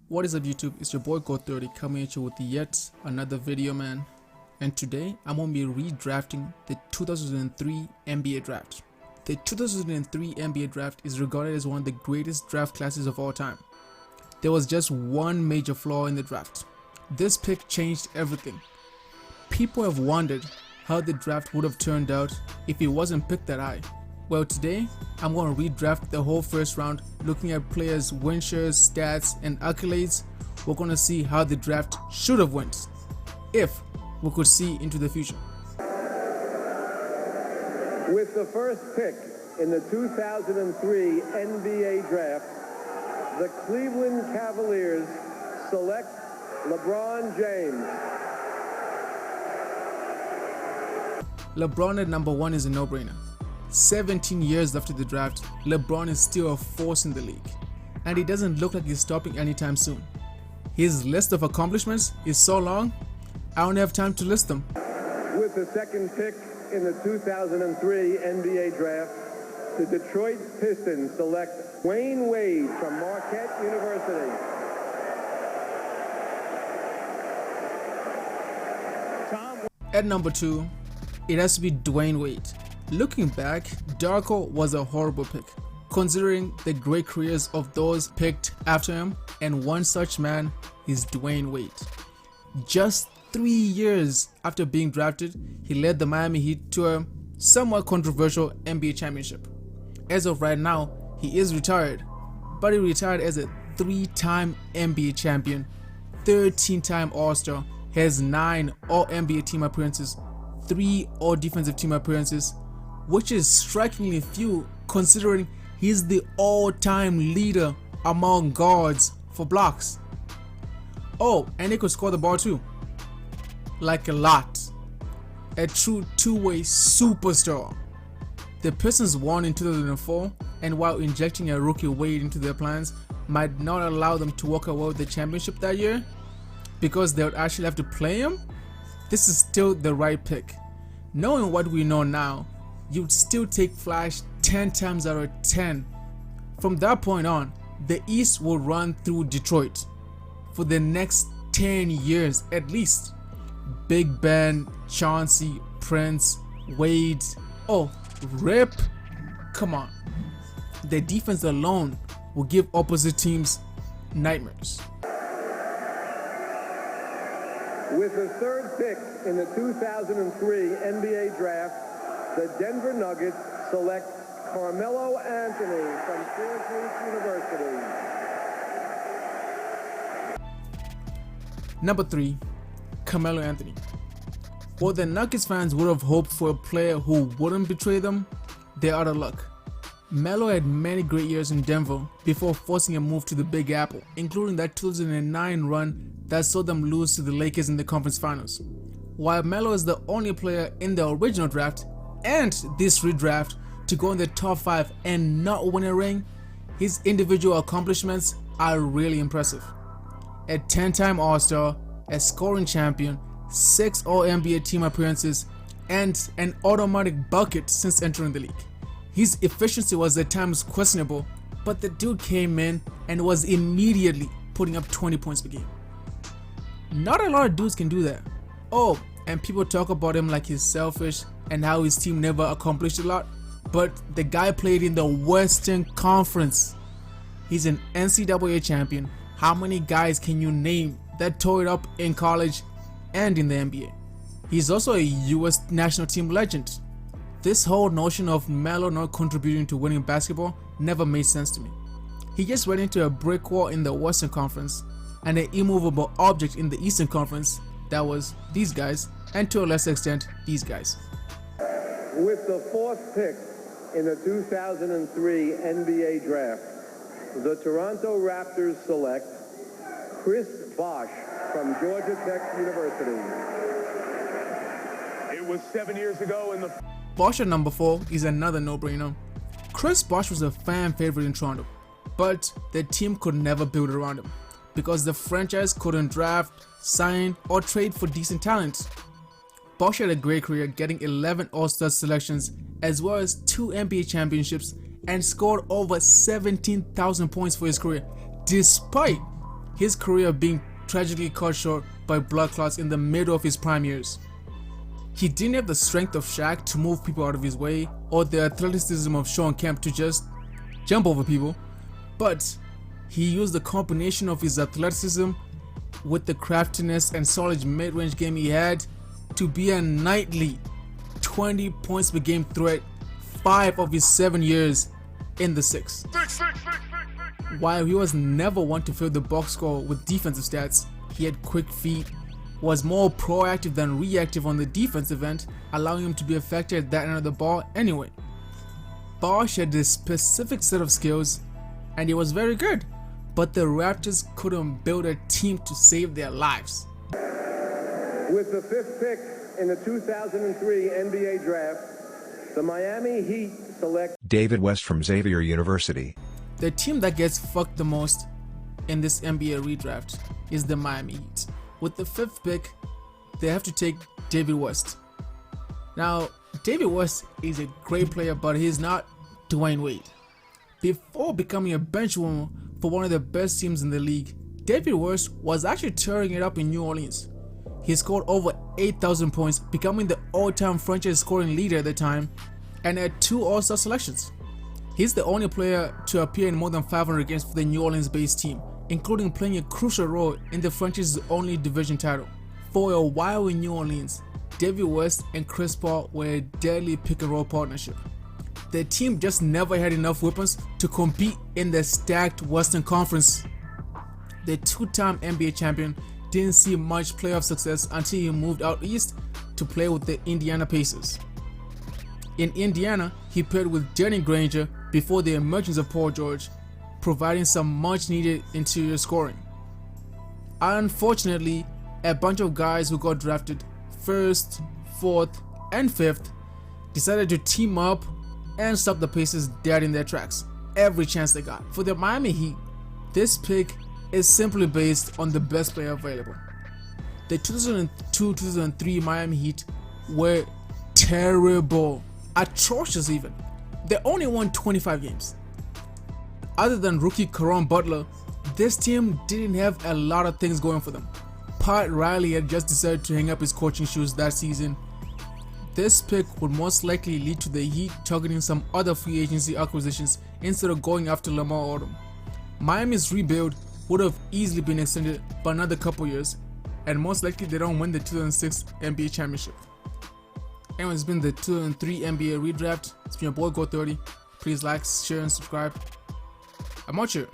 What is up YouTube, it's your boy Go30 coming at you with yet another video, man. And today I'm going to be redrafting the 2003 NBA draft. The 2003 NBA draft is regarded as one of the greatest draft classes of all time. There was just one major flaw in the draft. This pick changed everything. People have wondered how the draft would have turned out if it wasn't picked that high. Well, today I'm going to redraft the whole first round, looking at players' win shares, stats, and accolades. We're going to see how the draft should have went if we could see into the future. With the first pick in the 2003 NBA draft, the Cleveland Cavaliers select LeBron James. LeBron at number 1 is a no-brainer. 17 years after the draft, LeBron is still a force in the league, and it doesn't look like he's stopping anytime soon. His list of accomplishments is so long, I don't have time to list them. With the second pick in the 2003 NBA draft, the Detroit Pistons select Dwyane Wade from Marquette University. At number 2, it has to be Dwyane Wade. Looking back, Darko was a horrible pick, considering the great careers of those picked after him, and one such man is Dwyane Wade. Just 3 years after being drafted, he led the Miami Heat to a somewhat controversial NBA championship. As of right now, he is retired, but he retired as a 3-time NBA champion, 13-time All-Star, has 9 All-NBA team appearances, 3 All-Defensive team appearances, which is strikingly few considering he's the all-time leader among guards for blocks. Oh, and he could score the ball too. Like a lot. A true two-way superstar. The Pistons won in 2004, and while injecting a rookie Wade into their plans might not allow them to walk away with the championship that year because they would actually have to play him, this is still the right pick. Knowing what we know now, you'd still take Flash 10 times out of 10. From that point on, the East will run through Detroit for the next 10 years at least. Big Ben, Chauncey, Prince, Wade, oh, Rip, come on. The defense alone will give opposite teams nightmares. With the third pick in the 2003 NBA draft, the Denver Nuggets select Carmelo Anthony from Syracuse University. Number 3, Carmelo Anthony. While the Nuggets fans would have hoped for a player who wouldn't betray them, they're out of luck. Melo had many great years in Denver before forcing a move to the Big Apple, including that 2009 run that saw them lose to the Lakers in the conference finals. While Melo is the only player in the original draft and this redraft to go in the top 5 and not win a ring, his individual accomplishments are really impressive. A 10-time All-Star, a scoring champion, 6 All-NBA team appearances, and an automatic bucket since entering the league. His efficiency was at times questionable, but the dude came in and was immediately putting up 20 points per game. Not a lot of dudes can do that. Oh, and people talk about him like he's selfish and how his team never accomplished a lot, but the guy played in the Western Conference. He's an NCAA champion. How many guys can you name that tore it up in college and in the NBA? He's also a US national team legend. This whole notion of Melo not contributing to winning basketball never made sense to me. He just ran into a brick wall in the Western Conference and an immovable object in the Eastern Conference, that was these guys, and to a lesser extent, these guys. With the fourth pick in the 2003 NBA draft, the Toronto Raptors select Chris Bosh from Georgia Tech University. It was 7 years ago in the... Bosh at number 4 is another no-brainer. Chris Bosh was a fan favorite in Toronto, but the team could never build around him because the franchise couldn't draft, sign, or trade for decent talent. Bosh had a great career, getting 11 All-Star selections as well as 2 NBA championships and scored over 17,000 points for his career, despite his career being tragically cut short by blood clots in the middle of his prime years. He didn't have the strength of Shaq to move people out of his way, or the athleticism of Shawn Kemp to just jump over people, but he used the combination of his athleticism with the craftiness and solid mid-range game he had to be a nightly 20 points per game threat 5 of his 7 years in the six. While he was never one to fill the box score with defensive stats, he had quick feet, was more proactive than reactive on the defensive end, allowing him to be effective at that end of the ball anyway. Bosh had this specific set of skills and he was very good, but the Raptors couldn't build a team to save their lives. With the 5th pick in the 2003 NBA draft, the Miami Heat select David West from Xavier University. The team that gets fucked the most in this NBA redraft is the Miami Heat. With the 5th pick, they have to take David West. Now, David West is a great player, but he's not Dwyane Wade. Before becoming a bench warmer for one of the best teams in the league, David West was actually tearing it up in New Orleans. He scored over 8,000 points, becoming the all-time franchise scoring leader at the time, and had 2 All-Star selections. He's the only player to appear in more than 500 games for the New Orleans-based team, including playing a crucial role in the franchise's only division title. For a while in New Orleans, David West and Chris Paul were a deadly pick-and-roll partnership. The team just never had enough weapons to compete in the stacked Western Conference. The 2-time NBA champion didn't see much playoff success until he moved out east to play with the Indiana Pacers. In Indiana, he paired with Danny Granger before the emergence of Paul George, providing some much-needed interior scoring. Unfortunately, a bunch of guys who got drafted 1st, 4th, and 5th decided to team up and stop the Pacers dead in their tracks every chance they got. For the Miami Heat, this pick is simply based on the best player available. The 2002-2003 Miami Heat were terrible, atrocious even. They only won 25 games. Other than rookie Caron Butler, this team didn't have a lot of things going for them. Pat Riley had just decided to hang up his coaching shoes that season. This pick would most likely lead to the Heat targeting some other free agency acquisitions instead of going after Lamar Odom. Miami's rebuild would have easily been extended by another couple years, and most likely they don't win the 2006 NBA championship. Anyway, it's been the 2003 NBA redraft. It's been your boy Go30. Please like, share, and subscribe. I'm out here.